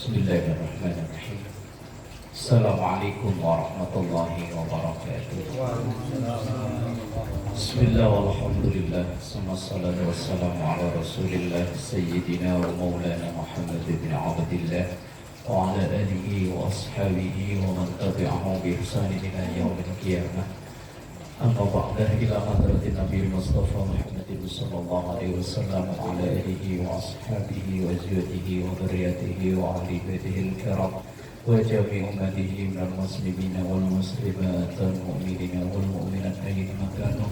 Bismillahirrahmanirrahim. Assalamualaikum warahmatullahi wabarakatuh. Bismillah walhamdulillah. Wassalatu wassalamu ala rasulillah Sayyidina wa maulana Muhammad bin Abdillah wa ala alihi wa ashabihi wa man tabi'ahu bi ihsanin ila yaumil qiyamah. Amma ba'da, ila hadratin Nabi Mustafa Muhammadin sallallahu alaihi wasallam wa ala alihi wa ashabihi wa azwajihi wa dzurriyyatihi wa ahli baitihi al-kiram wa jami' ummatihi minal muslimina wal muslimat wal mu'minina wal mu'minat ayyuhum kanu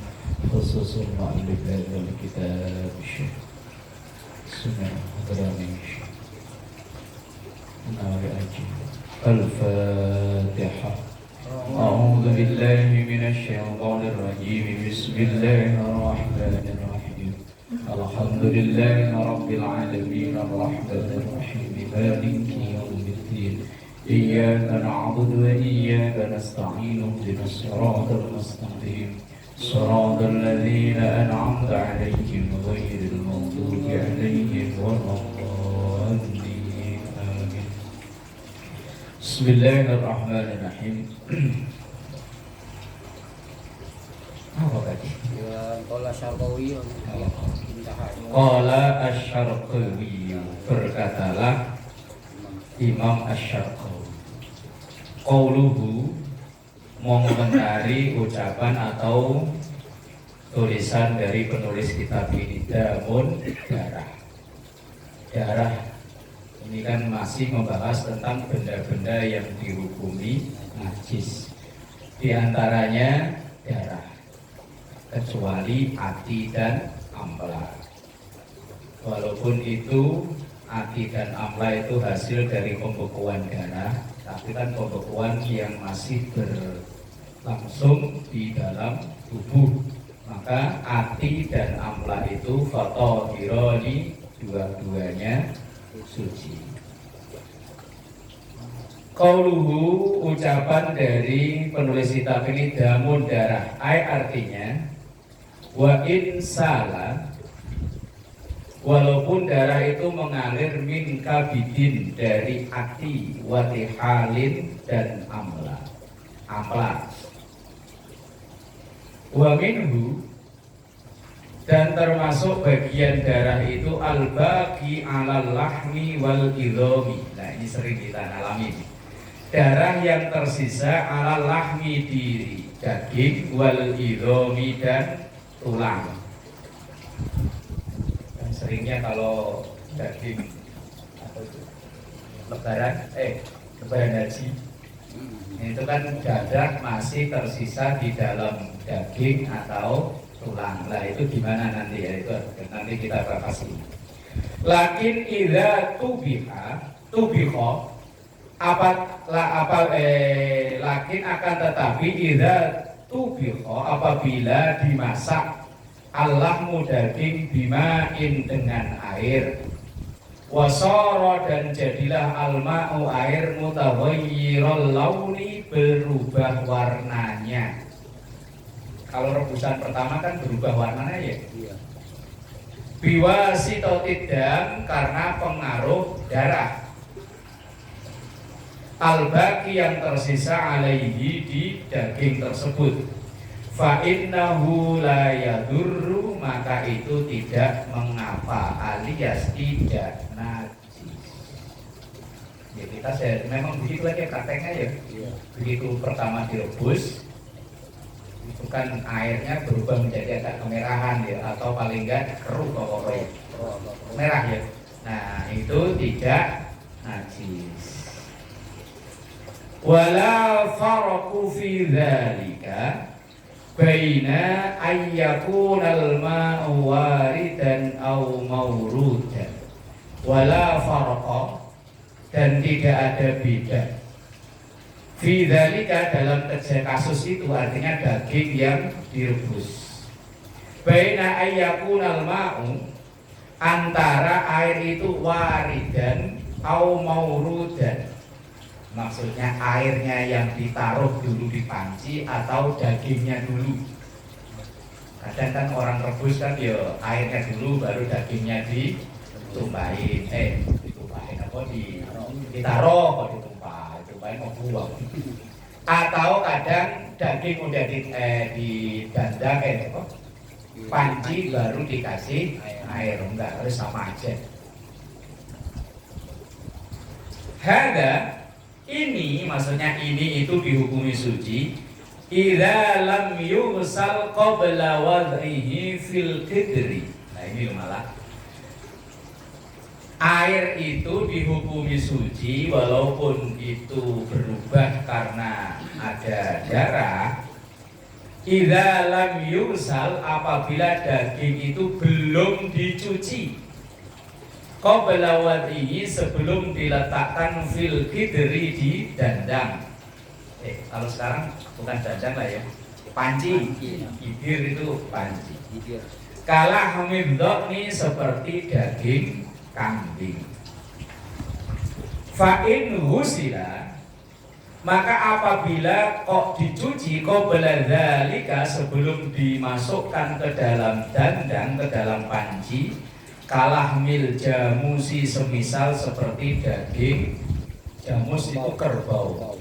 khususul ma'alif hadzal kitab syekh sunnah hadrami Al-Fatihah. أعوذ بالله من الشيطان الرجيم بسم الله الرحمن الرحيم الحمد لله رب العالمين الرحمن الرحيم مالك يوم الدين إياك نعبد وإياك نستعين اهدنا الصراط المستقيم صراط الذين أنعمت عليهم غير المغضوب عليهم ولا الضالين آمين. Bismillahirrahmanirrahim. Apa tadi? Qala Syarqawi. Qala Asy-Syarqawi, berkatalah Imam Asy-Syarqawi. Qauluhu, mengomentari ucapan atau tulisan dari penulis kitab ini, damun, darah. Darah ini kan masih membahas tentang benda-benda yang dihukumi najis. Di antaranya darah, kecuali ati dan amla. Walaupun itu ati dan amla itu hasil dari pembekuan darah, tapi kan pembekuan yang masih berlangsung di dalam tubuh. Maka ati dan amla itu fatahironi, dua-duanya suci. Qauluhu, ucapan dari penulis kitab ini, damun, darah, artinya wa insala, walaupun darah itu mengalir min kabidin, dari ati, watihalin dan amla. Wa minhu, dan termasuk bagian darah itu al-baqi alal lahmi wal idhomi. Nah, ini sering kita alami. Darah yang tersisa alal lahmi, di daging, wal idhomi dan tulang. Dan seringnya kalau daging lebaran haji, itu kan darah masih tersisa di dalam daging atau tulang. Lah itu gimana nanti ya, itu nanti kita bahas ini. Lakin idza tubiha lakin akan tetapi idza tubiha, apabila dimasak al-lahmu, daging, bimain, dengan air, wasara, dan jadilah al-ma'u, air, mutaghayyiral launi, berubah warnanya. Kalau rebusan pertama kan berubah warnanya ya. Iya. Biwasitotid dam, karena pengaruh darah. Al-baqi, yang tersisa, alaihi, di daging tersebut. Fa innahu la yadurru, maka itu tidak mengapa, alias tidak najis. Ya kita memang begitu aja prakteknya ya. Iya. Begitu pertama direbus, itu kan airnya berubah menjadi agak kemerahan ya, atau paling enggak keruh pokoknya, merah ya. Nah itu tidak najis. Wala farqu fi dzalika baina ayyakunal ma'u waridan aw mawrudan. Wala farqa, dan tidak ada beda fi dzalika, dalam kasus itu, artinya daging yang direbus, baina ayyakunal ma'u, antara air itu waridan au maurudan, maksudnya airnya yang ditaruh dulu di panci atau dagingnya dulu. Kadang kan orang rebus kan ya airnya dulu baru dagingnya ditumpahin apa ditaruh kok ditumpah, mau buang. Atau kadang daging udah didandang panci baru dikasih air, enggak harus sama aja. Hada ini maksudnya ini itu dihukumi suci idza lam yughsal qabla wad'ihi fil qidri. Nah ini malah air itu dihukumi suci walaupun itu berubah karena ada darah. Idza lam yughsal apabila daging itu belum dicuci qabla wad'ihi sebelum diletakkan fil qidri di dandang. Kalau sekarang bukan dandang lah ya, panci, bibir itu panci. Kalah hamidok nih seperti daging kambing. Fa'in husila maka apabila kok dicuci qabla dzalika sebelum dimasukkan ke dalam dandang, ke dalam panci, kalah mil jamusi semisal seperti daging jamus itu kerbau.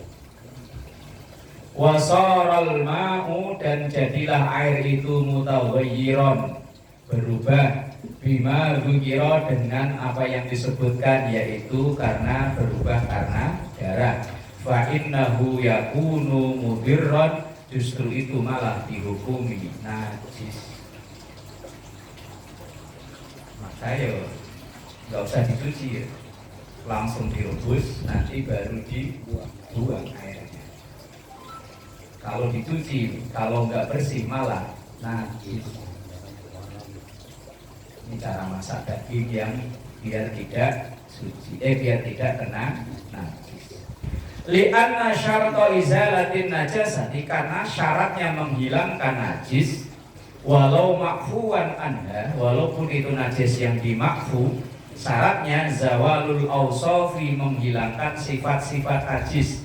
Wasaral ma'u dan jadilah air itu mutaghayyiran berubah bima dzukira dengan apa yang disebutkan yaitu karena berubah karena darah. Fa innahu yakunu mudirran justru itu malah dihukumi najis. Maka ya nggak usah dicuci ya, langsung direbus nanti baru dibuang airnya. Kalau dicuci, kalau nggak bersih malah najis. Ini cara masak daging yang biar tidak suci, biar tidak kena najis. Li'anna syarta izalatin najasati karena syaratnya menghilangkan najis walau makfuwan anha walaupun itu najis yang dimakfu syaratnya zawalul awsafi menghilangkan sifat-sifat najis.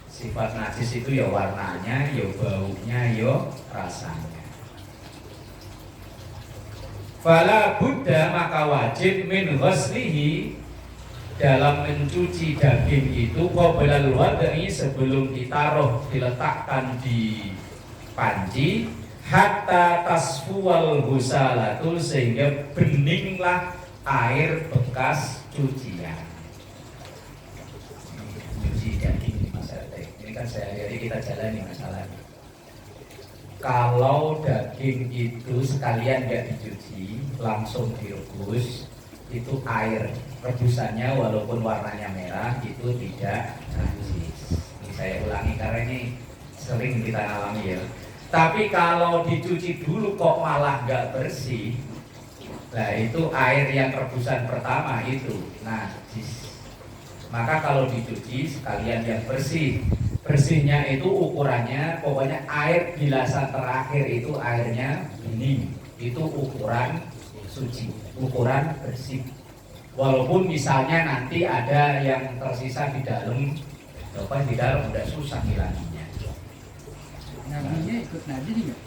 Sifat najis itu ya warnanya, ya baunya, ya rasanya. Fala buddha maka wajib min ghaslihi dalam mencuci daging itu qabla wad'i sebelum ditaruh diletakkan di panci hatta tasfuwal husalatu sehingga beninglah air bekas cucian. Cuci daging kan sehari-hari kita jalani masalahnya. Kalau daging itu sekalian nggak dicuci, langsung direbus, itu air rebusannya walaupun warnanya merah itu tidak najis. Ini saya ulangi karena ini sering kita alami ya. Tapi kalau dicuci dulu kok malah nggak bersih, nah itu air yang rebusan pertama itu najis. Maka kalau dicuci sekalian yang bersih. Bersihnya itu ukurannya pokoknya air bilasan terakhir itu airnya bening, itu ukuran suci, ukuran bersih. Walaupun misalnya nanti ada yang tersisa di dalam udah susah hilanginya. Nabinya ikut najis nggak?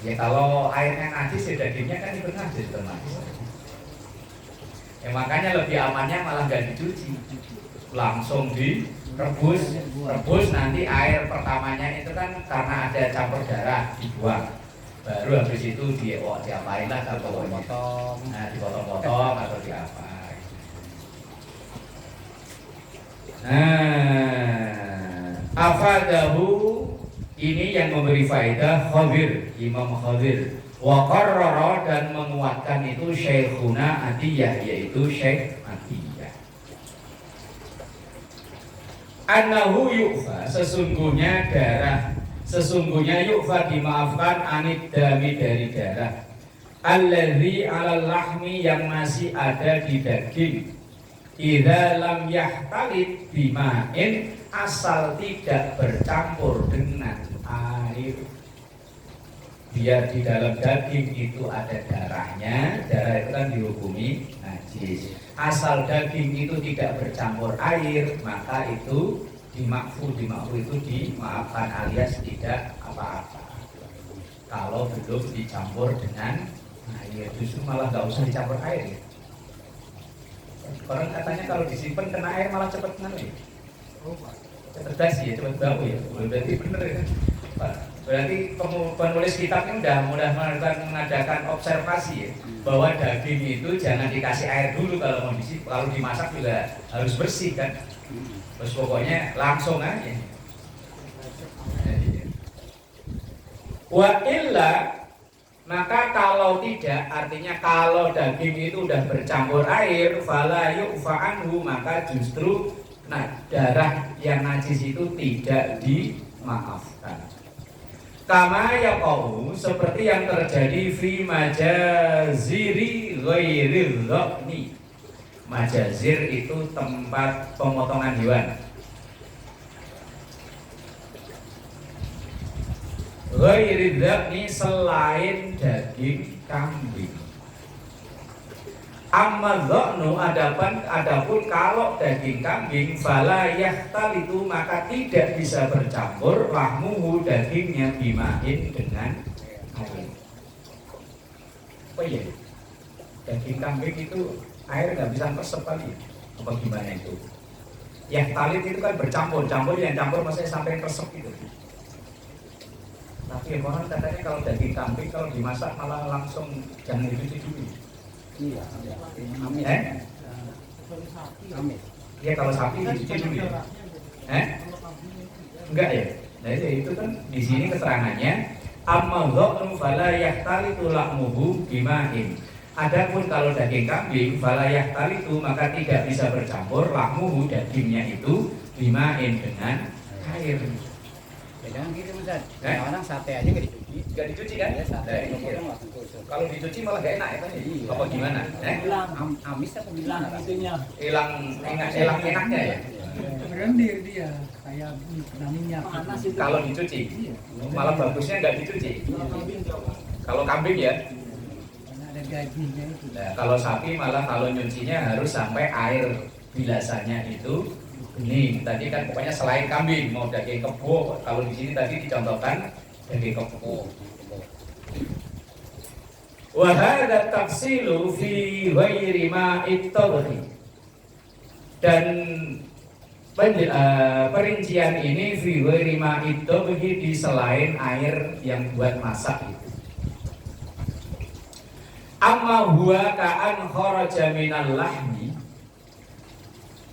Ya kalau airnya najis ya dagingnya kan ikut najis termasuk. Ya makanya lebih amannya malah nggak dicuci, langsung rebus nanti air pertamanya itu kan karena ada campur darah dibuang, baru habis itu diapain lah kalau dipotong, dipotong-potong atau diapa. Afadahu ini yang memberi faedah Khadir, Imam Khadir wa qarrara dan menguatkan itu Syekhuna Atiyah yaitu Syekh Atiyah. Annahu yu'fa sesungguhnya yu'fa dimaafkan anid dami dari darah alladzi 'alal lahmi yang masih ada di daging idza lam yahtalit bima'in asal tidak bercampur dengan air. Biar di dalam daging itu ada darahnya, darah itu kan dihukumi najis. Asal daging itu tidak bercampur air, maka itu dimakfu itu dimaafkan alias tidak apa-apa. Kalau belum dicampur dengan air, justru malah nggak usah dicampur air ya. Orang katanya kalau disimpan kena air malah cepet nganu ya. Oh, Pak. Cerdas ya, cepet bau ya. Berarti bener ya. Pak, berarti penulis kitab ini udah mengadakan observasi ya, bahwa daging itu jangan dikasih air dulu kalau mau kalau dimasak juga harus bersih kan. Terus pokoknya langsung aja. Wa illa, maka kalau tidak, artinya kalau daging itu udah bercampur air, fala yu'fa anhu, maka justru darah yang najis itu tidak dimaafkan. Kama yaqau, seperti yang terjadi fi majaziri ghairil dhaqni. Majazir itu tempat pemotongan hewan. Ghairil dhaqni, selain daging kambing. Amma dhaqnu, adapun kalau daging kambing, fala yahtalitu, maka tidak bisa bercampur lahmuhu, dagingnya, bimain, dengan air. Oh iya, daging kambing itu air nggak bisa meresap kali, apa gimana itu? Yahtalit itu kan bercampur, yang campur maksudnya sampai meresap itu. Tapi orang katanya kalau daging kambing kalau dimasak malah langsung jangan dicuci dulu. Iya, amin. Amin. Iya, kalau sapi dicuci dulu ya. Enggak ya. Nah itu kan di sini keterangannya amma dhaqnu fala yahtalitu lahmuhu bima'in. Adapun kalau daging kambing fala yahtalitu, maka tidak bisa bercampur lahmuhu, dagingnya itu, bima'in, dengan air. Jangan gitu Ustaz. Orang sate aja nggak dicuci. Nggak dicuci kan? Ya, sate Nah, iya. langsung tusuk. Kalau dicuci malah gak enak ya kan? Iya. Apa gimana? Amis apa gimana rasanya? Hilang enaknya ya. Rendir dia kayak kena minyak. Kalau dicuci, Iya. malah bagusnya nggak dicuci. Kalau kambing ya. Karena ada gajinya itu. Nah, kalau sapi malah kalau nyucinya harus sampai air bilasannya itu bening. Tadi kan pokoknya selain kambing mau daging kebo, kalau di sini tadi dicontohkan daging kebo. Wa hadza tafsilu fi ghairi ma'it tabghi. Dan perincian ini fi ghairi ma'it tabghi, di selain air yang buat masak itu. Amma huwa ka'an kharaja minal lahmi,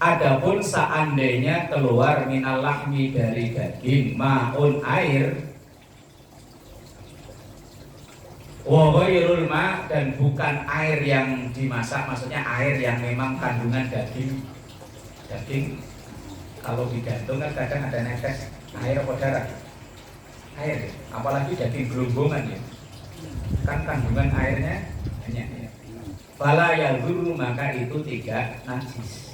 adapun seandainya keluar minal lahmi, dari daging, ma'un, air, wa ghairul ma', dan bukan air yang dimasak, maksudnya air yang memang kandungan daging. Kalau digantung kan kadang ada netes air apa darah? Air, apalagi daging gelonggongan ya, kan kandungan airnya banyak ya. Fala yadhurru, maka itu tidak najis.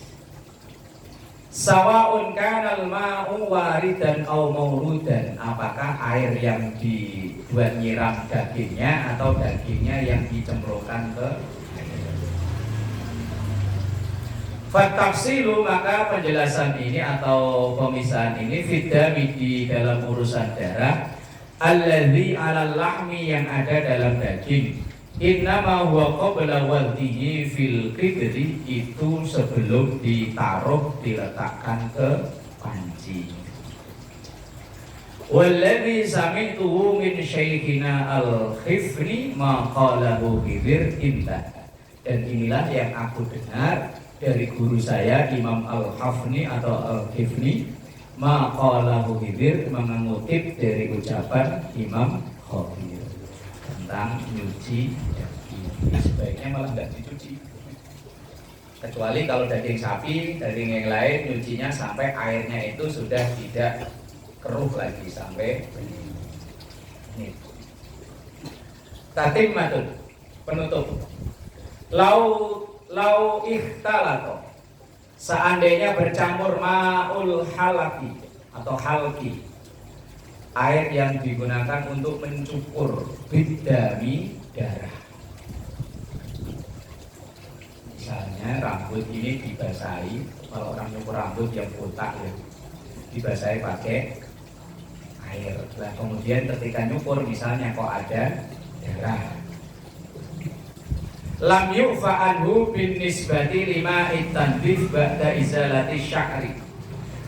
Sawaun kanal ma'u waridan au maurudan, apakah air yang dibuat nyiram dagingnya atau dagingnya yang dicemplungkan ke fatafsilu, maka penjelasan ini atau pemisahan ini fidami, di dalam urusan darah, alladzi 'alal lahmi, yang ada dalam daging, innama huwa qabla wadhihi fil qidri, itu sebelum ditaruh, diletakkan ke panci. Walladzi sami'tuhu min syekhina al-Khifni ma qalahu Khidir indah. Dan inilah yang aku dengar dari guru saya Imam Al-Hafni atau Al-Khifni, ma qalahu Khidir, mengutip dari ucapan Imam Khidir tentang nyuci daging. Sebaiknya malah nggak dicuci, kecuali kalau daging sapi, daging yang lain, nyucinya sampai airnya itu sudah tidak keruh lagi, sampai ini. Tatimmatun, penutup. Lau ikhtalato, seandainya bercampur ma'ul halaki atau halki, air yang digunakan untuk mencukur bidami, darah. Misalnya rambut ini dibasahi, kalau orang nyukur rambut yang botak ya, dibasahi pakai air. Nah, kemudian ketika nyukur misalnya kok ada darah, lam yu'fa anhu bin nisbati lima ittandif ba'da izalati sya'ri.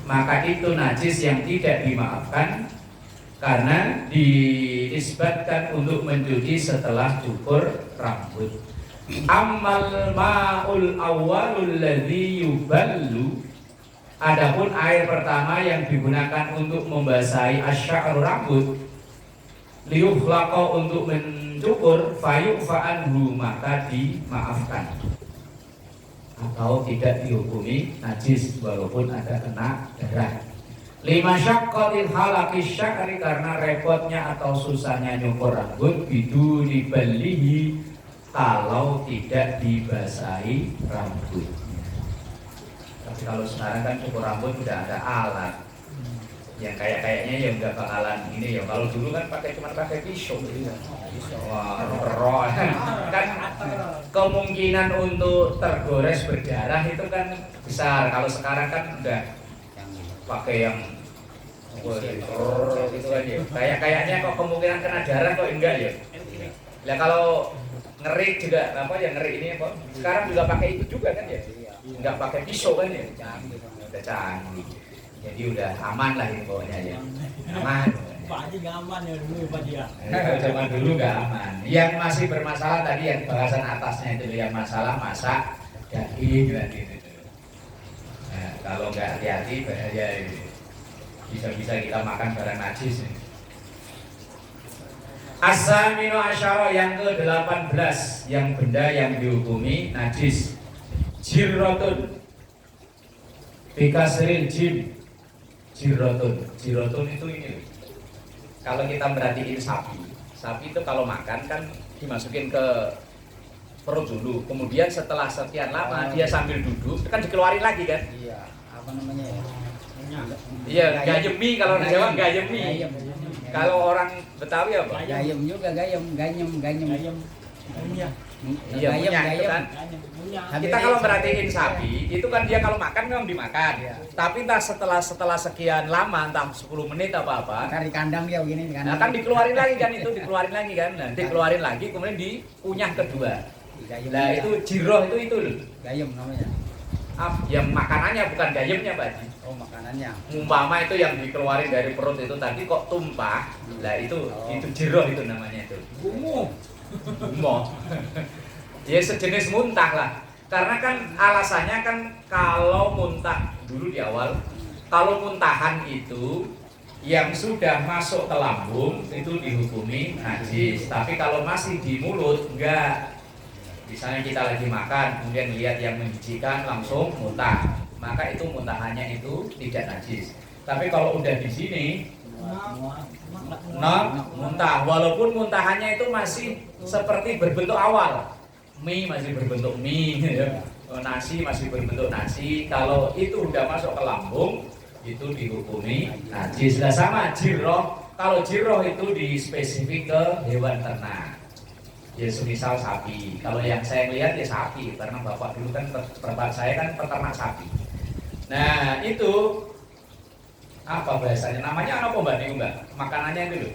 Maka itu najis yang tidak dimaafkan karena dinisbatkan untuk mencuci setelah cukur rambut. Ammal ma'ul awwalul ladzi yuballu, adapun air pertama yang digunakan untuk membasahi asy'ar rambut, liyukhlaqa untuk mencukur, fayu'fa anhu maka dimaafkan atau tidak dihukumi najis walaupun ada kena darah. Lima syaqqatil halaqi sya'ri, karena repotnya atau susahnya nyukur rambut, biduni ballihi, kalau tidak dibasahi rambutnya. Tapi kalau sekarang kan cukur rambut udah ada alat yang kayaknya ya nggak bakalan ini ya. Kalau dulu kan cuma pakai pisau gitu. Wah, roh kan kemungkinan untuk tergores berdarah itu kan besar. Kalau sekarang kan udah pakai yang gitu kan ya. Kayaknya kok kemungkinan kena darah kok enggak ya. Lah kalau ngeri juga apa ya, ngeri ini apa? Sekarang juga pakai itu juga kan ya. Enggak pakai pisau kan ya. Udah canggih. Jadi udah aman lah ini pokoknya ya. Aman. Pak Haji nggak aman ya dulu Pak dia. Kalau zaman dulu nggak aman. Yang masih bermasalah tadi yang bahasan atasnya itu yang masalah masak daging gitu. Nah, kalau nggak hati-hati bahaya ini. Bisa-bisa kita makan barang najis. As-saminu asyara, yang ke-18 yang benda yang dihukumi najis. Jirrotun bikasril jim. Jirrotun itu ini. Kalau kita merhatiin sapi itu kalau makan kan dimasukin ke perut dulu, kemudian setelah sekian lama dia sambil duduk, itu kan dikeluarin lagi kan? Iya, apa namanya ya? Iya, gayemi kalau orang Jawa gayemi. Kalau orang Betawi apa? Gayem juga, gayem. Iya, punya itu kan. Kita kalau merhatiin sapi, itu kan dia kalau makan memang dimakan. Iya. Tapi entah setelah sekian lama, entah 10 menit apa-apa, Kan di kandang dia begini kan. nah kan dikeluarin lagi kan itu, dikeluarin lagi kan. Nah, dikeluarin lagi kemudian dikunyah kedua. Nah, itu jiroh itu loh. gayem namanya. Yang makanannya bukan gayemnya, Pak Haji. Oh, makanannya. Umpama itu yang dikeluarin dari perut itu tadi kok tumpah. Lah itu jiroh itu namanya itu. Gumoh. Ya sejenis muntah lah. Karena kan alasannya kan kalau muntah dulu di awal, kalau muntahan itu yang sudah masuk ke lambung itu dihukumi najis. Tapi kalau masih di mulut enggak. Misalnya kita lagi makan kemudian lihat yang menjijikan langsung muntah, maka itu muntahannya itu tidak najis. Tapi kalau udah di sini muntah, walaupun muntahannya itu masih seperti berbentuk awal, mie masih berbentuk mie, nasi masih berbentuk nasi. Kalau itu udah masuk ke lambung, itu dihukumi najis. Nah sama jiroh, kalau jiroh itu dispesifik ke hewan ternak. Ya semisal sapi. Kalau yang saya lihat ya sapi, karena bapak dulu kan bapak saya kan peternak sapi. Nah itu apa bahasanya? Namanya apa Mbak? Makanannya itu loh.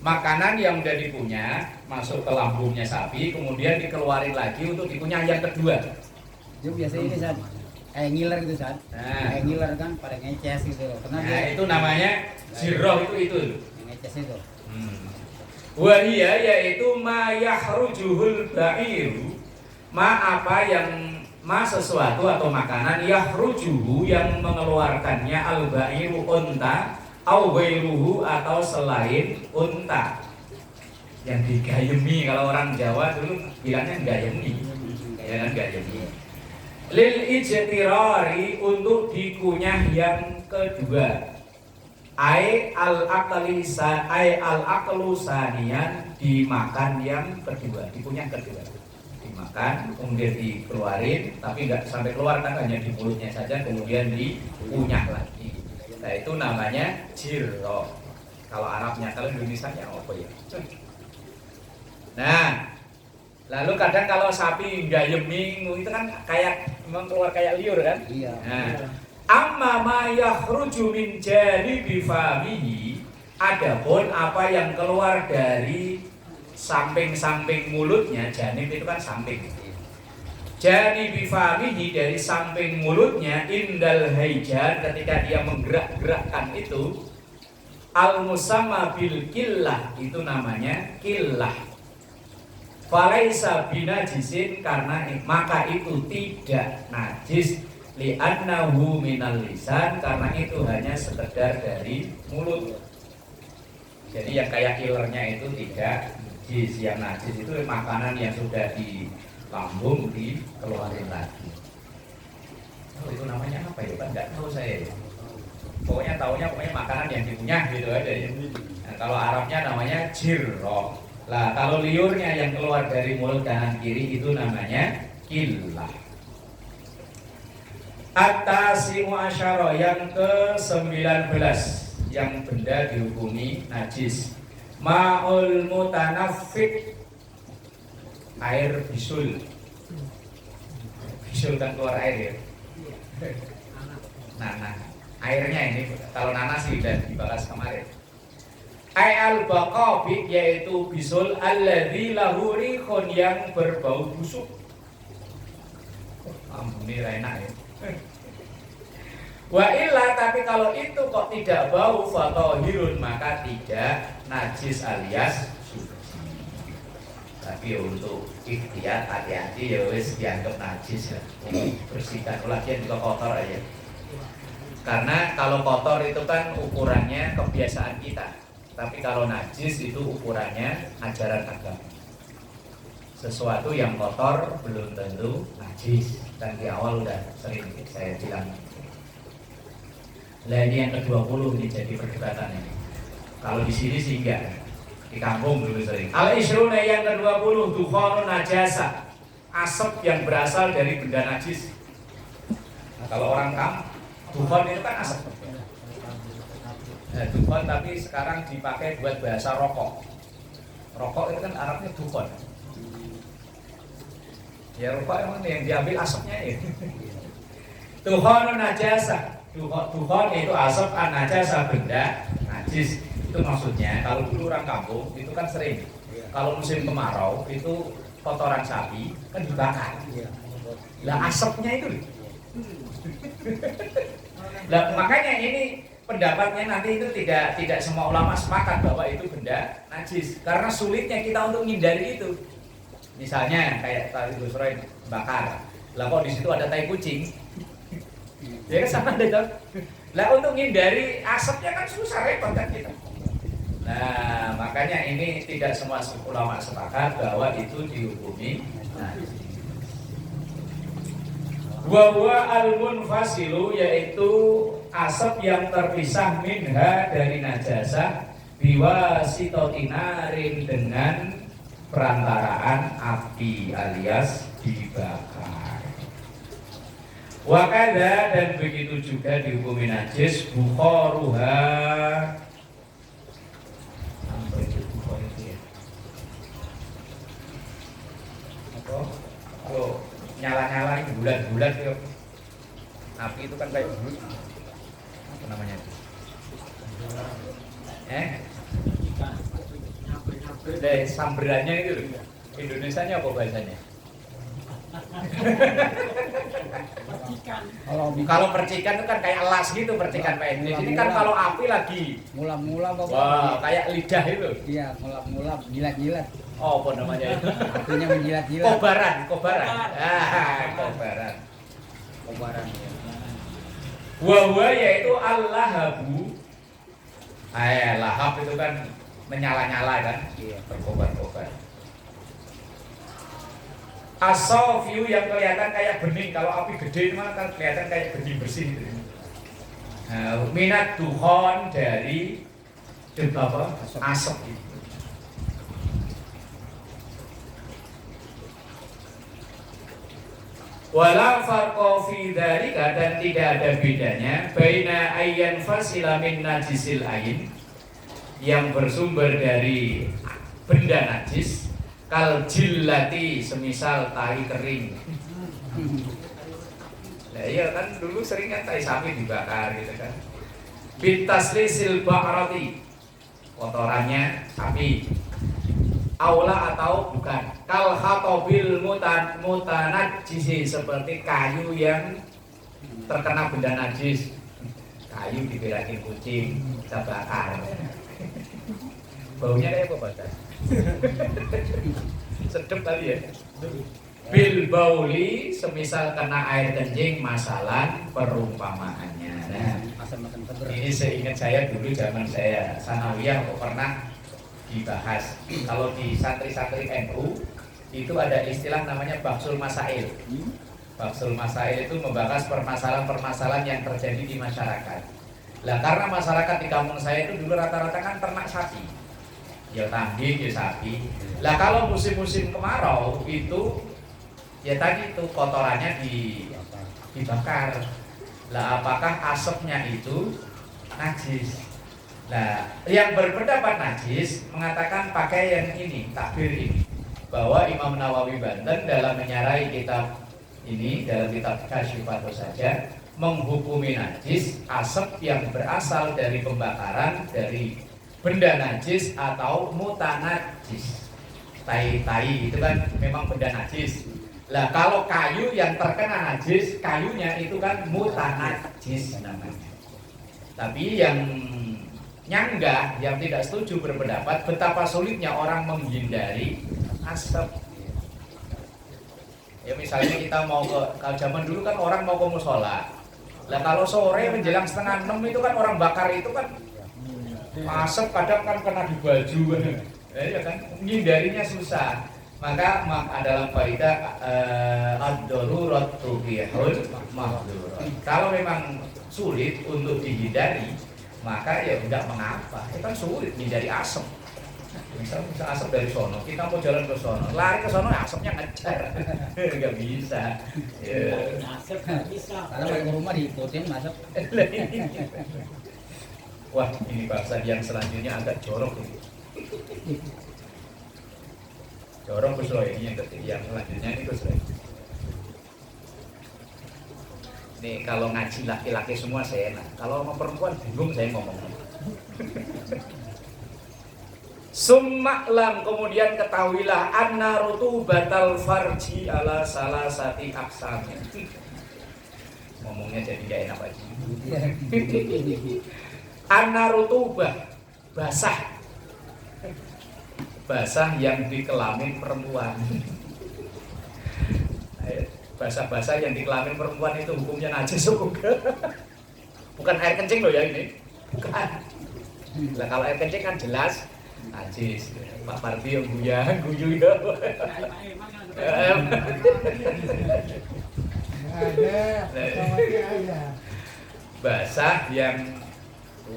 Makanan yang udah dipunya masuk ke lambungnya sapi, kemudian dikeluarin lagi untuk dikunyah yang kedua. Itu biasanya ini San, kayak ngiler gitu San. Nah. Kayak ngiler kan pada ngeces gitu. Karena Nah itu namanya jiroh itu. ngeces itu. Wahia yaitu ma yahrujuhul ba'iru, sesuatu atau makanan yahrujuhu yang mengeluarkannya al ba'iru unta au ghairuhu atau selain unta. Yang digayemi, kalau orang Jawa dulu bilangnya gayemi. Ya kan gayemi. Lil ijtirari, untuk dikunyah yang kedua. Ai al-aqlu saniyan, dimakan yang kedua, dikunyah kedua. Dimakan, kemudian dikeluarin, tapi nggak sampai keluar kan, hanya di mulutnya saja, kemudian dikunyah lagi. Nah itu namanya jirroh. Kalau Arabnya, kalau Indonesianya apa ya? Nah, lalu kadang kalau sapi gayemi itu kan kayak memang keluar kayak liur kan? Iya. Nah, amma ma yakhruju min janibi famihi, adapun apa yang keluar dari samping-samping mulutnya, janib itu kan samping. Janibi famihi, dari samping mulutnya, indal haijan, ketika dia menggerak-gerakkan itu, al musamma bil killah, itu namanya killah. Falaisa binajisin, karena maka itu tidak najis, li'annahu minal lisan, karena itu hanya sekedar dari mulut. Jadi yang kayak killernya itu tidak najis. Yang najis itu makanan yang sudah di lambung dikeluarin lagi. Oh, itu namanya apa ya Pak? Nggak tahu saya. Pokoknya makanan yang dikunyah gitu aja ya. Nah, kalau Arabnya namanya jirroh. Lah kalau liurnya yang keluar dari mulut kanan kiri itu namanya killah. At-tasi'u asyara, yang ke-19 yang benda dihukumi najis. Ma'ul mutanaffik, air bisul. Bisul kan keluar air ya. Nah, airnya ini kalau nanas sih udah dibahas kemarin. Al baqabi, yaitu bisul alladzi lahu rihun, yang berbau busuk. Ampuni enak ya. Wa illa, tapi kalau itu kok tidak bau, fatahirun, maka tidak najis alias suci. Tapi untuk ikhtiar, hati-hati ya wis dianggap najis ya. Bersihkan, lagian juga kotor aja. Karena kalau kotor itu kan ukurannya kebiasaan kita. Tapi kalau najis itu ukurannya ajaran agama. Sesuatu yang kotor belum tentu najis. Dan di awal udah sering saya bilang. Nah ini yang ke-20 ini jadi perdebatan ini. Kalau di sini sih enggak, di kampung dulu sering. Al-ishruna, yang ke-20, dukhonun najasa, asap yang berasal dari benda najis. Nah, kalau orang dukhon itu kan asap. Nah, dukhon tapi sekarang dipakai buat bahasa rokok. Rokok itu kan Arabnya dukhon. Ya rokok emang yang diambil asapnya ya. Dukhonun najasa. Dukhon itu asap, najasa benda najis. Itu maksudnya kalau dulu orang kampung itu kan sering. Kalau musim kemarau itu kotoran sapi kan dibakar. Lah asapnya itu. Lah makanya ini pendapatnya nanti itu tidak semua ulama sepakat bahwa itu benda najis. Karena sulitnya kita untuk menghindari itu. Misalnya kayak tadi Gus Roy bakar. Lah kok di situ ada tai kucing. Ya kan sama deh. Lah untuk menghindari asapnya kan susah, repot kan kita. Nah, makanya ini tidak semua ulama sepakat bahwa itu dihukumi najis. Wa huwa al-munfasilu, yaitu asap yang terpisah minha dari najasah, biwasitotinarin, dengan perantaraan api alias dibakar. Wakada, dan begitu juga dihukumi najis bukhoruha. Apa itu bukhor itu ya? Kalau nyala-nyala ini bulat-bulat ya. Api itu kan kayak apa namanya itu? Dari samberannya itu loh. Indonesianya apa bahasanya? Kalau percikan itu kan kayak elas gitu, percikan Pak. Di sini kan kalau api lagi mulap-mulap apa? Wah, kayak lidah itu. Iya, mulap-mulap, jilat-jilat. Oh, apa namanya itu? Apinya menjilat-jilat. Kobaran. Kobaran. Ya. Wa yaitu al-lahabu. Lahab itu kan menyala-nyala kan? Iya, berkobar-kobar. As-safiyu, yang kelihatan kayak bening. Kalau api gede itu kan kelihatan kayak bening bersih gitu. Nah, minat dukhon, dari apa? Asap gitu. Wala farqa fi dzalika, dan tidak ada bedanya baina ayyan fasila min najisil ain, yang bersumber dari benda najis, kal jillati, semisal tai kering. Nah iya kan dulu sering kan tai sapi dibakar gitu kan. Bitaslisil baqarati, kotorannya sapi. Aula atau bukan. Kal khatobil mutanajjisi, seperti kayu yang terkena benda najis. Kayu diberakin kucing, kita bakar. Baunya kayak apa Batas? Sedep kali ya. Bil bauli, semisal kena air kencing, masalah perumpamaannya. Nah, Masam-masam seger. ini seingat saya dulu zaman saya sanawiyah kok pernah dibahas. Kalau di santri-santri NU itu ada istilah namanya baksul masail. Baksul masail itu membahas permasalahan-permasalahan yang terjadi di masyarakat. Lah karena masyarakat di kampung saya itu dulu rata-rata kan ternak sapi. Ya kambing, ya sapi. Lah kalau musim-musim kemarau itu ya tadi itu kotorannya dibakar. Lah apakah asapnya itu najis? Nah, yang berpendapat najis mengatakan pakai yang ini, takbir ini, bahwa Imam Nawawi Banten dalam menyarai kitab ini, dalam kitab Kasyifatus saja menghukumi najis asap yang berasal dari pembakaran dari benda najis atau mutanajis. Tai-tai itu kan memang benda najis. Lah kalau kayu yang terkena najis, kayunya itu kan mutanajis namanya. Tapi yang nyanggah, yang tidak setuju berpendapat betapa sulitnya orang menghindari asap. Ya misalnya kita mau kalau zaman dulu kan orang mau ke musola. Lah kalau sore menjelang 5:30 itu kan orang bakar itu kan asap kadang kan kena di baju. Ya kan menghindarinya susah. Maka dalam kaidah ad-darurat tubihul mahdhurat. Kalau memang sulit untuk dihindari, maka ya enggak mengapa. Itu kan sulit menghindari asap. Misal asap dari sono, kita mau jalan ke sono, lari ke sono asapnya ngejar. Enggak bisa. Ya. Asap nggak bisa. Kalau balik ke rumah diikutin masuk. Wah, ini bahasa yang selanjutnya agak jorok ini. Jorok Gus Roy, ini yang selanjutnya ini Gus Roy. Nih kalau ngaji laki-laki semua saya enak. Kalau sama perempuan bingung saya ngomongnya. Summaklam, kemudian ketahuilah anna rutubatal farji ala salasati aqsam. Ngomongnya jadi gak enak aja. Anna rutubah, basah. Basah yang di kelamin perempuan. Basah-basah yang di kelamin perempuan itu hukumnya najis enggak? Bukan air kencing loh ya ini. Bukan. Lah kalau air kencing kan jelas najis. Pak Parti yang guyu ya. Ada. Basah yang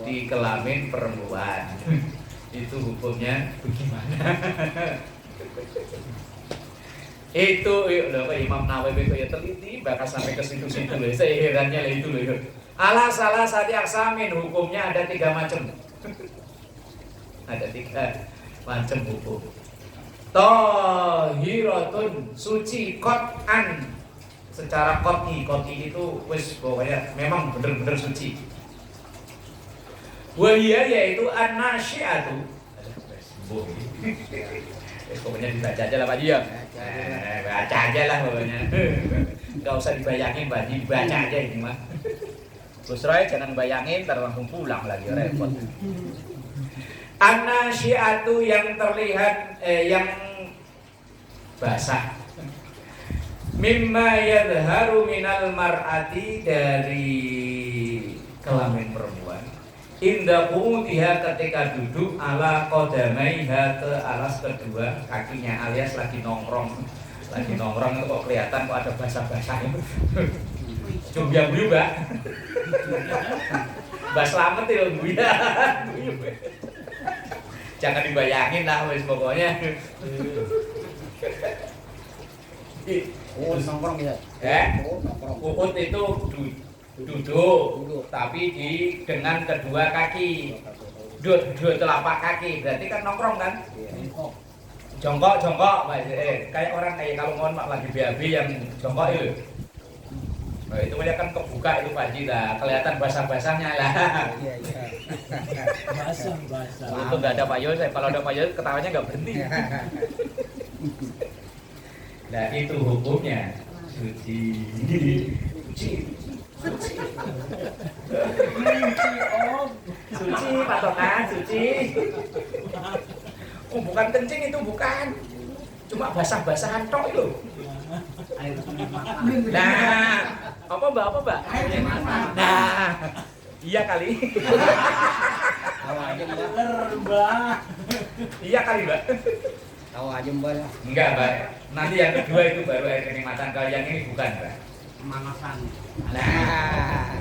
di kelamin perempuan. Itu hukumnya bagaimana? Itu Imam Nawawi itu ya teliti bakal sampai ke situ-situ loh. Saya herannya lah itu loh. Ala salah sati aksamin, hukumnya ada 3 macam. Ada 3 macam hukum. Tahiratun, suci qat'an. Secara qat'i itu wis pokoknya memang benar-benar suci. Wahia yaitu an-nasyi'atu. Pokoknya dibaca aja lah Pak Ji ya. Baca aja lah pokoknya. Enggak usah dibayangin Pak Ji, dibaca aja ini mah. Gus Roy jangan bayangin ntar langsung pulang lagi repot. An-nasyi'atu yang terlihat yang basah. Mimma yadharu minal mar'ati, dari kelamin perempuan. Indah qu'udiha, ketika duduk ala qadamaiha, ke alas kedua kakinya, alias lagi nongkrong. Lagi nongkrong itu kok kelihatan kok ada basah-basah. Coba Mbak. Mbak Slamet ya Buya. Jangan dibayangin lah wis pokoknya. Oh, nongkrong ya. Nongkrong. Uut itu duduk, tapi dengan kedua kaki, dua telapak kaki, berarti kan nongkrong kan? Jongkok, kayak orang kayak kalau mohon mak lagi BAB yang jongkok itu, Nah, itu mulai kan kebuka itu Pak Haji lah, kelihatan basah-basahnya lah. Iya, iya. Basah. Itu nggak ada Pak Yos, kalau ada Pak Yos ketawanya nggak berhenti. Nah itu hukumnya suci. Suci patokan suci. Oh bukan kencing itu bukan, cuma basah-basahan tok itu. Nah apa mbak? Nah iya kali. Tahu aja mbak. Terbang. Iya kali mbak. Tahu aja mbak. Enggak mbak. Nanti yang kedua itu baru air kenikmatan. Kalau yang ini bukan mbak. Manasan. Nah,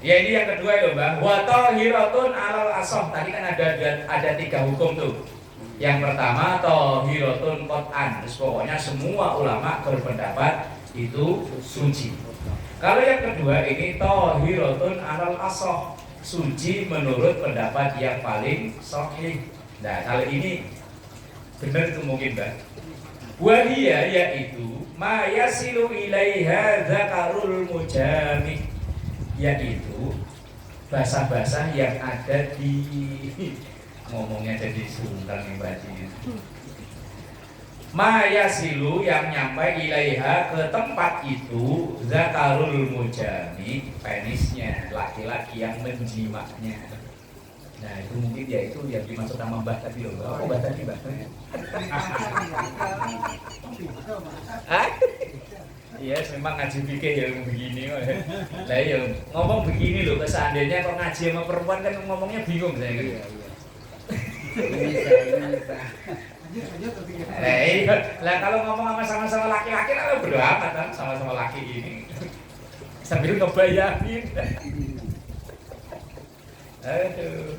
ya ini yang kedua itu mbak. Wa tahiratun alal asoh. Tadi kan ada 3 hukum tuh. Yang pertama tahiratun qot'an. Terus pokoknya semua ulama berpendapat itu suci. Kalau yang kedua ini tahiratun alal asoh. Suci menurut pendapat yang paling sahih. Nah kalau ini benar itu mungkin mbak. Wahia yaitu ma yasilu ilaiha zakarul mujami, yaitu basah-basah yang ada di ngomongnya jadi sultan nih Mbak Haji. Ma yasilu yang nyampe ilaiha ke tempat itu zakarul mujami, penisnya laki-laki yang menjimaknya. Nah itu mungkin ya itu yang dimaksud sama Mbah tadi loh. Oh Mbah tadi Mbah. Iya, memang ngaji fikih yang begini. Lah ya ngomong begini loh, seandainya kok ngaji sama perempuan kan ngomongnya bingung saya gitu. Bisa. Lah kalau ngomong sama laki-laki lah bodo amat kan sama laki ini. Sambil ngebayangin. Aduh.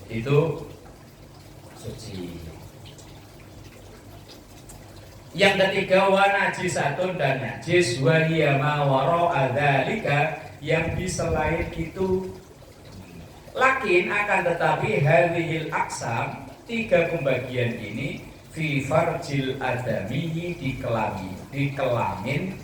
Itu suci. Yang ketiga wa najisatun, dan najis wa hiya ma wara'a dzalika, yang di selain itu. Lakin akan tetapi hadhil aqsam, 3 pembagian ini fi farjil adami, di kelamin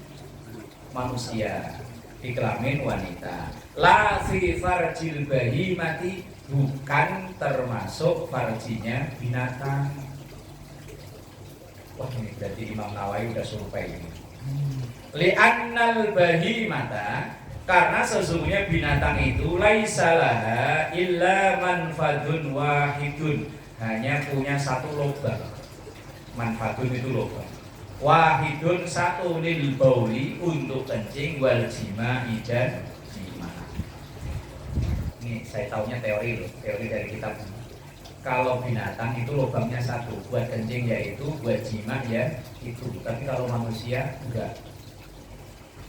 manusia, di kelamin wanita. La fi farjil bahimati, bukan termasuk farjinya binatang. Wah ini berarti Imam Nawawi udah survei ini. Li'annal bahimata, karena sesungguhnya binatang itu laisalaha illa manfadun wahidun, hanya punya 1 lubang. Manfadun itu lubang. Wahidun 1 lil bauli, untuk kencing, wal jima ijan jima. Ini saya taunya teori loh, teori dari kitab. Kalau binatang itu lubangnya 1, buat kencing yaitu, buat jima ya itu. Tapi kalau manusia enggak.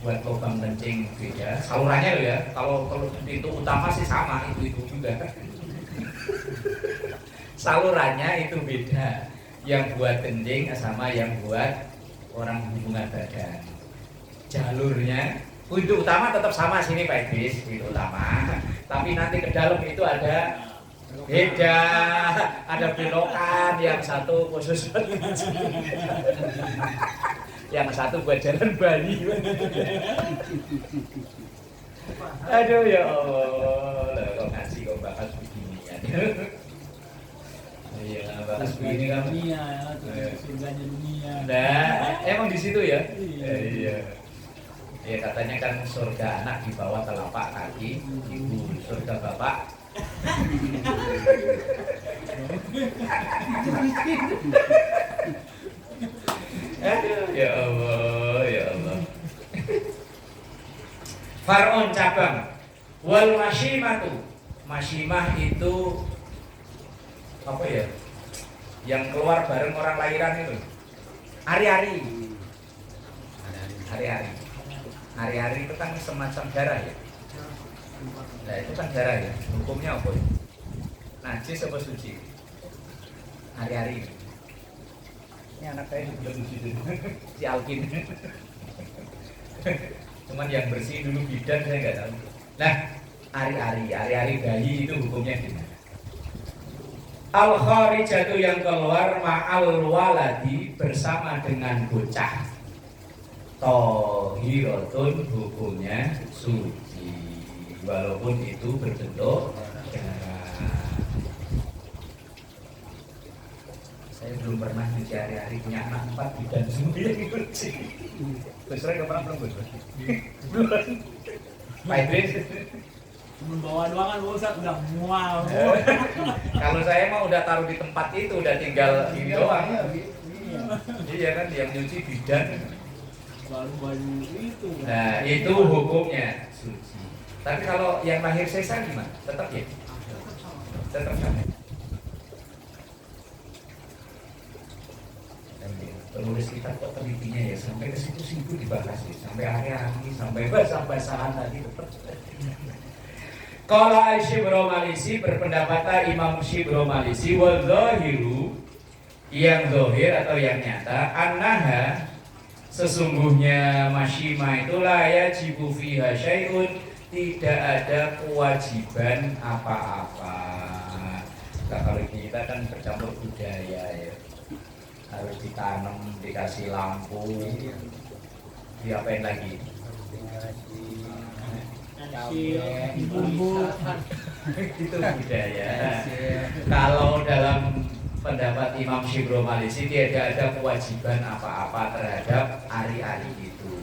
Buat lubang kencing beda. Salurannya loh ya. Kalau pintu utama sih sama, itu juga. Salurannya itu beda. Yang buat kencing sama yang buat orang hubungan badan. Jalurnya pintu utama tetap sama sini Pak Idris, pintu utama. Tapi nanti ke dalam itu ada beda, ada belokan, yang satu khusus yang satu buat jalan bayi. Aduh ya Allah, kok ngaji kok bahas beginian. Iya, bahas begini kan Dunia, surganya dunia. nah, emang di situ ya? Iya. Iya. Ya katanya kan surga anak di bawah telapak kaki ibu, surga bapak. Aduh, ya Allah, ya Allah. Far'un cabang. Wal masyimatu. Masyimah itu apa ya? Yang keluar bareng orang lahiran itu. Hari-hari. Hari-hari. Hari-hari itu kan semacam darah ya. Nah itu kan darah ya. Hukumnya apa? Najis apa suci? Hari-hari. Ini anak saya belum gitu. Si Alkin. Cuman yang bersih dulu bidan saya nggak tahu. Nah, hari-hari bayi itu hukumnya gimana? Al-kharijatu, yang keluar ma'al waladi, bersama dengan bocah. Tohiratun hukumnya suci, walaupun itu berbentuk darah. Saya belum pernah di hari-hari punya anak 4 bidan semua yang suci. Terus saya nggak pernah belum. Pak Idris, Membawa doang kan Ustaz udah mual. kalau saya mah udah taruh di tempat itu, udah tinggal ini doang. Iya kan, yang nyuci bidan. Baru-baru itu. Nah, itu hukumnya suci. Tapi kalau yang lahir sesar gimana? Tetap ya? Tetap sama. Penulis kita kok telitinya ya sampai ke situ dibahas ya, sampai hari-hari, sampai basah-basahan tadi tetap. Kalau Syibro Malisi berpendapat Imam Syibro Malisi wal zahiru, yang zahir atau yang nyata, annaha, sesungguhnya masyima itu la yajibu fiha syai'un, tidak ada kewajiban apa-apa. Nah, kalau kita kan bercampur budaya ya, harus ditanam, dikasih lampu, diapain lagi? Itu budaya. Kalau dalam pendapat Imam Syibro Malisi tidak ada kewajiban apa-apa terhadap ari-ari itu.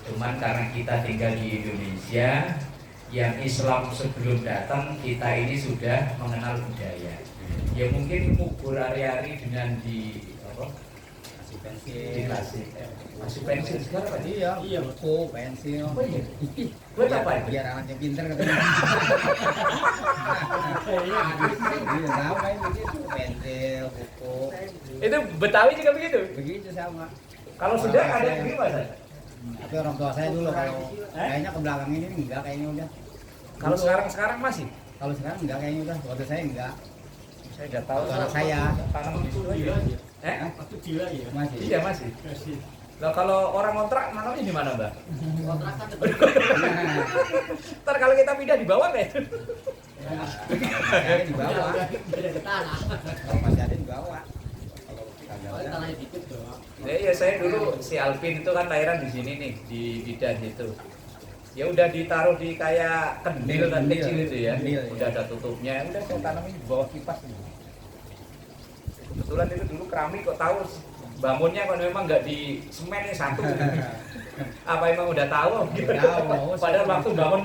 Cuman karena kita tinggal di Indonesia, yang Islam sebelum datang, kita ini sudah mengenal budaya. Ya mungkin kubur ari-ari dengan di apa? Dikasih masih pensil sekarang Pak? Iya, buku, pensil. Oh iya. Buat apa itu? Biar anaknya pintar katanya. Iya, sama itu begitu, pensil, buku. Itu Betawi juga begitu? Begitu sama. Kalau sudah ada yang gimana Mas? Tapi orang tua saya dulu kalau kayaknya ke belakang ini enggak kayaknya udah. Kalau sekarang masih? Kalau sekarang enggak kayaknya udah. Waktu saya enggak. Saya nggak tahu. Kalau saya tanam di situ Gila aja. aja. Waktu gila ya. masih. Iya masih. Kasih. Lah kalau orang kontrak nanamnya di mana Mbak? Kontrakan Ntar kalau kita pindah di bawah ya. masih ada di bawah. Beda ke tanah. Kalau masih ada di bawah. Kalau kagak ada. Tanahnya dikit doang. Iya saya dulu si Alvin itu kan lahiran di sini nih di bidan itu. Ya udah ditaruh di kayak kendil kan Kendil. kecil itu ya. Kendil, Udah ada tutupnya. Udah saya tanamin di bawah kipas ini. Kebetulan itu dulu keramik kok tahu bangunnya kan memang nggak di semen nih satu. Apa emang udah tahu? Tahu. Padahal waktu bangun.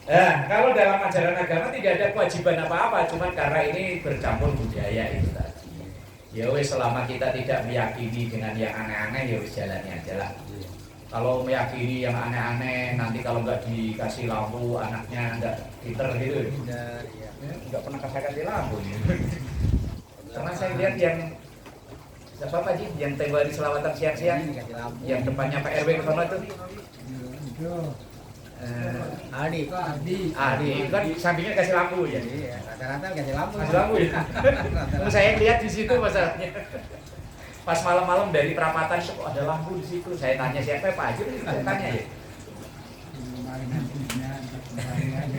Nah, kalau dalam ajaran agama tidak ada kewajiban apa-apa, cuman karena ini bercampur budaya itu tadi. Ya wes selama kita tidak meyakini dengan yang aneh-aneh ya wes jalani aja lah. Kalau meyakini yang aneh-aneh, nanti kalau nggak dikasih lampu anaknya nggak pinter gitu. Udah, iya. Nggak pernah kasih lampu nih. Karena saya lihat yang siapa Pak Ji, yang tempo hari selawatan siang-siang, Ini dikasih lampu. yang depannya Pak RW ke sana itu. Itu. Adi. Adi kan sampingnya kasih lampu ya. Iya, rata-rata dikasih lampu. Kasih lampu ya. Terus saya lihat di situ masalahnya. Pas malam-malam dari perapatan kok ada lampu di situ. Saya tanya siapa Pak Haji, saya tanya ya.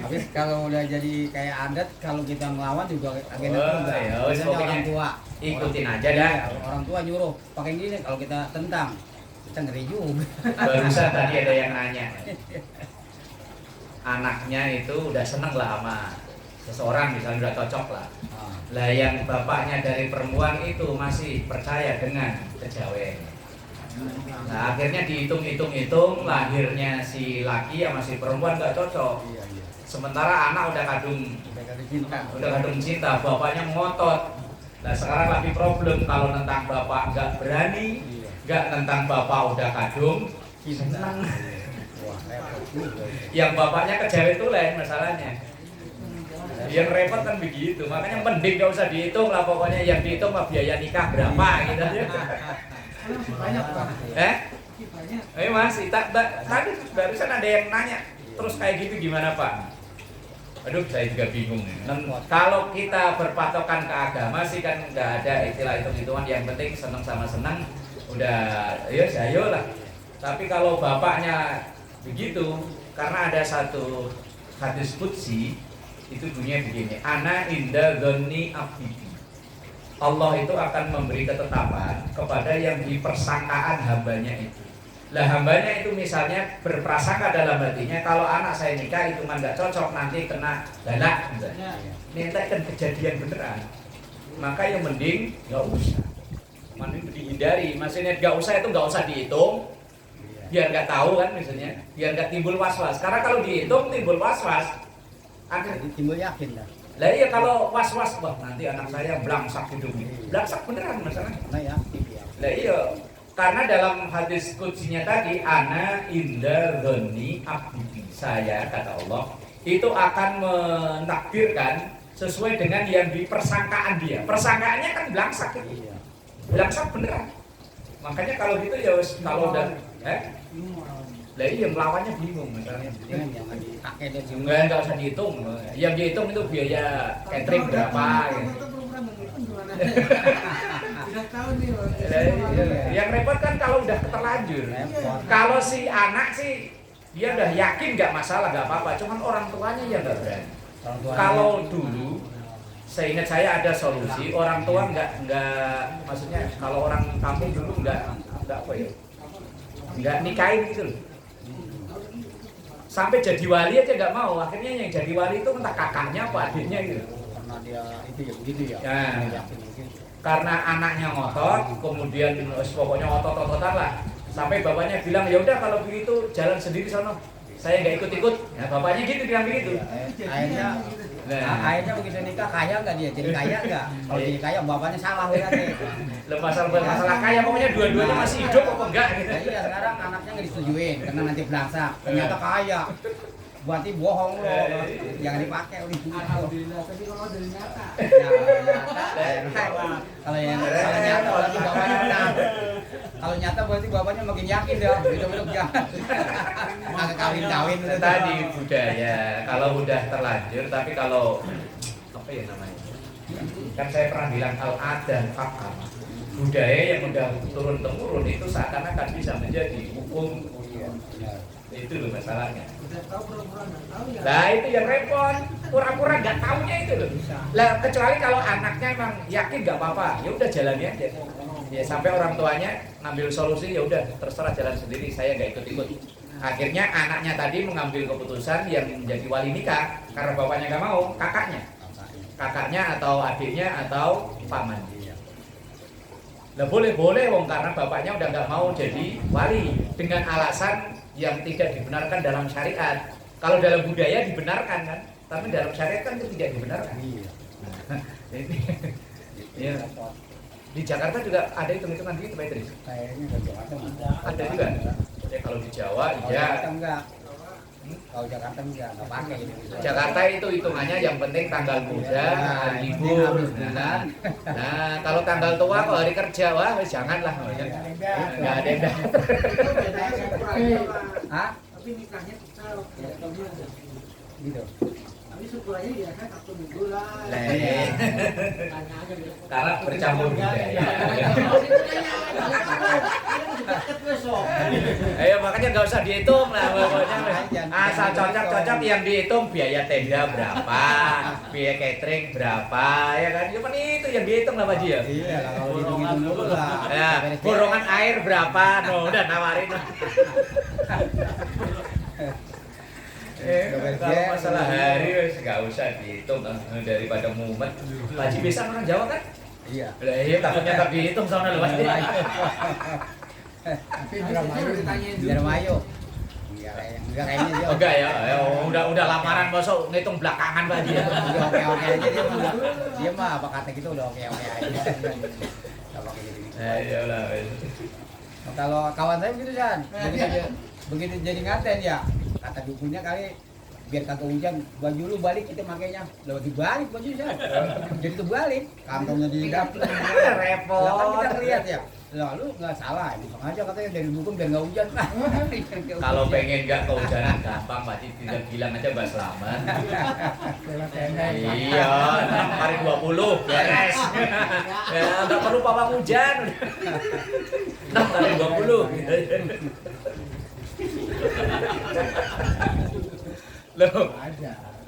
Habis kalau udah jadi kayak adat, kalau kita melawan juga agenda Oh, juga. iya, Biasanya pokoknya orang tua. ikutin Orang- aja dah. Iya, orang tua nyuruh pakai gini, kalau kita tentang kita ngeri juga. Barusan tadi ada yang nanya. Anaknya itu udah seneng lah sama seseorang, misalnya udah cocok lah. Ah, Lah yang bapaknya dari perempuan itu masih percaya dengan kejawen. Nah akhirnya dihitung-hitung lahirnya si laki sama si perempuan nggak cocok. iya. Sementara anak udah kadung Udah kadung cinta. bapaknya ngotot. Nah sekarang lagi problem kalau tentang bapak nggak berani, Iya. nggak tentang bapak udah kadung senang. Wah, repot juga. Yang bapaknya kejawen itu lain masalahnya. Yang repot kan begitu, makanya mending gak usah dihitung lah, pokoknya yang dihitung mah biaya nikah berapa gitu. Banyak Pak. Mas, tadi barusan ada yang nanya, terus kayak gitu gimana Pak? Aduh, saya juga bingung. Kalau kita berpatokan ke agama sih kan nggak ada istilah hitung-hitungan, yang penting seneng sama seneng, udah ya sayo lah. Tapi kalau bapaknya begitu, karena ada satu hadis qudsi, itu bunyinya begini, ana inda dzanni abdi. Allah itu akan memberi ketetapan kepada yang dipersangkaan hambanya itu. Lah hambanya itu misalnya berprasangka dalam hatinya kalau anak saya nikah itu mah nggak cocok nanti kena galak misalnya. Ini kan kejadian beneran. Maka yang mending nggak usah. Mending dihindari. Maksudnya nggak usah itu nggak usah dihitung. Biar nggak tahu kan misalnya. Biar nggak timbul was-was. Karena kalau dihitung timbul was-was. Akan timbul yakin dah. Lah iya kalau was-was wah nanti anak saya blangsak hidupnya. Blangsak beneran masalahnya. Nah yakin dia. Lah iya. Karena dalam hadis kutsinya tadi ana inda dzanni abdi saya kata Allah itu akan menakdirkan sesuai dengan yang dipersangkaan dia. Persangkaannya kan blangsak itu. Iya. Blangsak beneran. Makanya kalau gitu ya kalau udah lah iya melawannya bingung misalnya. Jangan dipakai dan Enggak usah dihitung. Yang dihitung itu biaya catering berapa ya. Tidak tahu nih. Yang repot kan kalau udah terlanjur. Kalau si anak sih dia udah yakin nggak masalah nggak apa-apa. Cuman orang tuanya yang nggak berani. Kalau dulu seingat saya ada solusi orang tua nggak maksudnya kalau orang kampung dulu nggak apa ya nggak nikahin gitu loh. Sampai jadi wali aja nggak mau. Akhirnya yang jadi wali itu entah kakaknya apa adiknya gitu. Karena dia itu ya begitu ya. Karena anaknya ngotot, kemudian pokoknya otot-ototan lah. Sampai bapaknya bilang ya udah kalau begitu jalan sendiri sono. Saya nggak ikut-ikut. Ya bapaknya gitu bilang begitu. Akhirnya begitu nikah kaya nggak dia? Jadi kaya nggak? Kalau jadi kaya bapaknya salah berarti. Masalah kaya pokoknya dua-duanya masih hidup apa enggak gitu. Iya sekarang anaknya nggak disetujuin karena nanti belangsak. Ternyata kaya. Berarti bohong loh. Jangan dipakai oleh Alhamdulillah. Tapi kalau dari nyata. Kalau nyata berarti bapaknya menang. Kalau nyata berarti bapaknya makin yakin deh. Hidup-hidup jangan. Agak kawin-kawin itu Tadi budaya. Kalau udah terlanjur, tapi kalau apa ya namanya? Kan saya pernah bilang al-adan fakam. Budaya yang udah turun temurun itu seakan-akan bisa menjadi hukum. Itu loh masalahnya. Udah tahu pura-pura nggak tahu ya. Nah itu yang repot, pura-pura nggak taunya itu loh. Lah kecuali kalau anaknya emang yakin nggak apa-apa, ya udah jalani aja. Ya sampai orang tuanya ngambil solusi ya udah terserah jalan sendiri, saya nggak ikut-ikut. Akhirnya anaknya tadi mengambil keputusan yang menjadi wali nikah karena bapaknya nggak mau, kakaknya atau adiknya atau pamannya. Lah boleh wong karena bapaknya udah nggak mau jadi wali dengan alasan yang tidak dibenarkan dalam syariat. Kalau dalam budaya dibenarkan kan, tapi dalam syariat kan itu tidak dibenarkan. Ini ya. Di Jakarta juga ada hitung-hitungan gitu Pak Idris. Kayaknya di Jakarta Ada juga. Ya kalau di Jawa iya. Enggak. Kalau Jakarta enggak pakai gitu. Jakarta itu hitungannya yang penting tanggal muda, hari libur. Nah, kalau tanggal tua kalau hari kerja wah janganlah. Enggak ada yang Hah? Tapi nikahnya tetap. Gitu. Tapi syukurannya dia kan satu minggu lah. Tanya aja gitu. Karena bercampur budaya. Ayo makanya nggak usah dihitung lah pokoknya. Asal cocok yang dihitung biaya tenda berapa, biaya catering berapa, ya kan? Cuma itu yang dihitung lah Pak Ji ya. Iya lah kalau dihitung dulu lah. Ya, borongan air berapa? No, udah nawarin. Kalau masalah hari wes nggak usah dihitung daripada mumet. Pak Ji bisa orang Jawa kan? Iya. Lah iya takutnya tak dihitung soalnya lu pasti. Tapi harus ditanyain dulu. Darmayo. Enggak kayaknya dia. Oh, enggak ya. Udah lamaran masuk ngitung belakangan Pak Ji. Udah oke-oke aja dia mah. Dia mah apa kata gitu udah oke-oke aja. Kalau kayak gitu. Iyalah. Kalau kawan saya begitu kan, begitu jadi ngaten ya. Kata dukunya kali biar kagak hujan baju lu balik kita makainya udah dibalik baju kan jadi terbalik kantongnya di dapur Repot. kan kita lihat ya lalu nggak salah ini aja katanya dari dukun biar nggak hujan Kalau pengen nggak kehujanan gampang Pak Ji, tinggal bilang aja Mbak Slamet. Iya, hari 20 beres. Ya nggak perlu pawang hujan. Hari 20. Loh,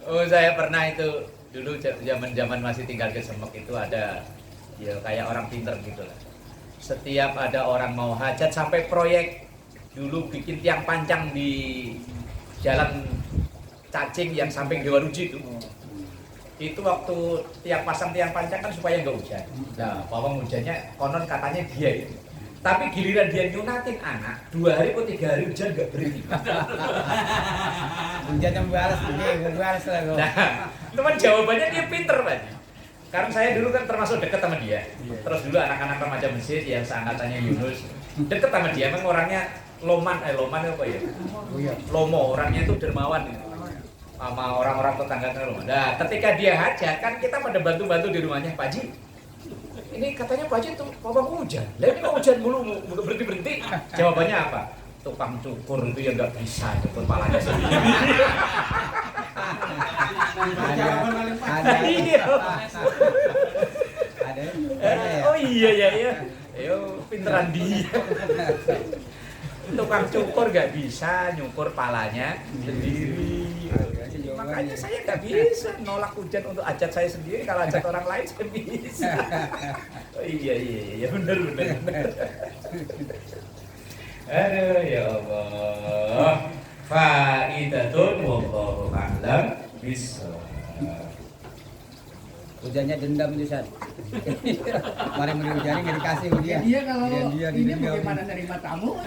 oh saya pernah itu dulu zaman masih tinggal ke Semek itu ada Ya kayak orang pinter gitu lah. Setiap ada orang mau hajat sampai proyek dulu bikin tiang pancang di jalan cacing yang samping Dewa Ruji itu waktu pasang tiang pancang kan supaya nggak hujan. Nah, pawang hujannya konon katanya dia itu. Tapi giliran dia nyunatin anak, 2 hari atau 3 hari hujan nggak berhenti. Hujannya balas, balas lah. Nah, teman jawabannya dia pinter Pak. Karena saya dulu kan termasuk deket sama dia. Terus dulu anak-anak remaja masjid yang seangkatannya Yunus deket sama dia, emang orangnya loman apa ya? Lomo, orangnya itu dermawan gitu. Sama orang-orang tetangganya loman. Nah, ketika dia hajat kan kita pada bantu-bantu di rumahnya, Pak Ji. Ini katanya Pak Ji tuh pawang hujan. Lah ini kok hujan mulu berhenti-berhenti. Jawabannya apa? Tukang cukur itu yang nggak bisa cukur palanya sendiri. Ada. Oh iya. Ayo pinteran dia. Tukang cukur nggak bisa nyukur palanya sendiri. Makanya saya nggak bisa nolak hujan untuk hajat saya sendiri. Kalau hajat orang lain saya bisa. Oh iya benar. Aduh ya Allah. Faidatun wallahu a'lam bishawab. Hujannya dendam itu San. Kemarin mau dihujani nggak dikasih dia. Dia kalau Dia ini bagaimana nerima tamu?